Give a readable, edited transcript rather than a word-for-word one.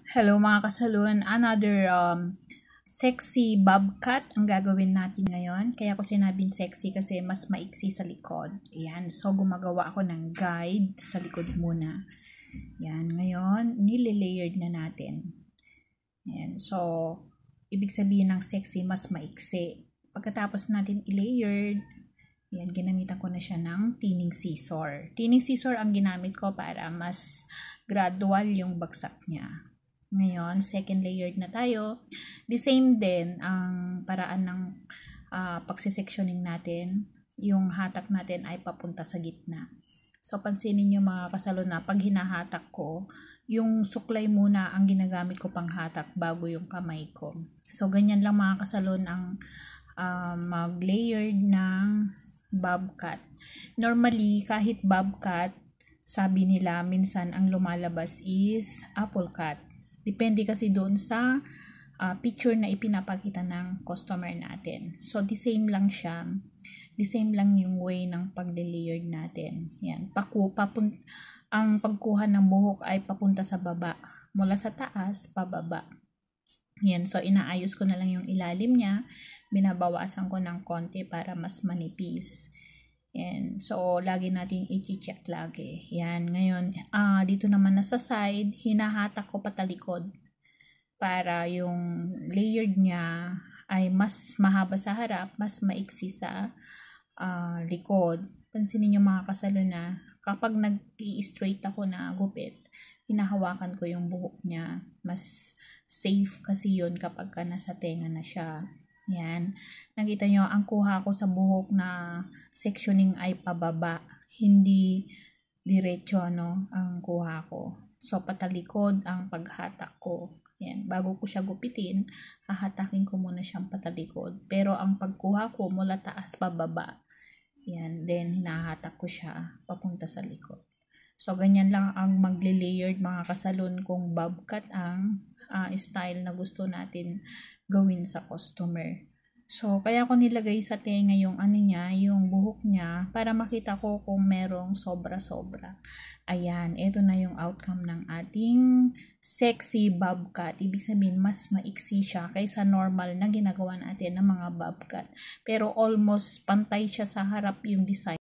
Hello mga kasalon, another sexy bob cut ang gagawin natin ngayon. Kaya ko sinabing sexy kasi mas maiksi sa likod. Ayan, so gumagawa ako ng guide sa likod muna. Ayan, ngayon nililayered na natin. Ayan, so ibig sabihin ng sexy mas maiksi. Pagkatapos natin i-layered, ayan, ginamitan ko na siya ng tining scissor. Tining scissor ang ginamit ko para mas gradual yung bagsak niya. Ngayon, second layered na tayo. The same din ang paraan ng pagsisectioning natin. Yung hatak natin ay papunta sa gitna. So, pansinin nyo mga kasalo na pag hinahatak ko, yung suklay muna ang ginagamit ko pang hatak bago yung kamay ko. So, ganyan lang mga kasalon ang mag-layered ng bob cut. Normally, kahit bob cut, sabi nila minsan ang lumalabas is apple cut. Depende kasi doon sa picture na ipinapakita ng customer natin. So, the same lang siya. The same lang yung way ng pag-layered natin. Yan. Ang pagkuha ng buhok ay papunta sa baba. Mula sa taas, pababa. Yan. So, inaayos ko na lang yung ilalim niya. Binabawasan ko ng konti para mas manipis. Yan. So, lagi natin i-check lagi. Yan. Ngayon, dito naman na sa side, hinahatak ko patalikod para yung layered niya ay mas mahaba sa harap, mas maiksi sa likod. Pansinin niyo mga kasalo na kapag nag-i-straight ako na gupit, hinahawakan ko yung buhok niya. Mas safe kasi yun kapag nasa tenga na siya. Yan. Nakita nyo, ang kuha ko sa buhok na sectioning ay pababa. Hindi diretso, no, ang kuha ko. So, patalikod ang paghatak ko. Yan. Bago ko siya gupitin, hahatakin ko muna siyang patalikod. Pero ang pagkuha ko mula taas pababa. Yan. Then, hinahatak ko siya papunta sa likod. So, ganyan lang ang magle-layered mga kasalon kung bob cut ang style na gusto natin gawin sa customer. So, kaya ko nilagay sa tenga yung yung buhok niya para makita ko kung merong sobra-sobra. Ayan, ito na yung outcome ng ating sexy bob cut. Ibig sabihin, mas maiksi siya kaysa normal na ginagawa natin ng mga bob cut. Pero almost pantay siya sa harap yung design.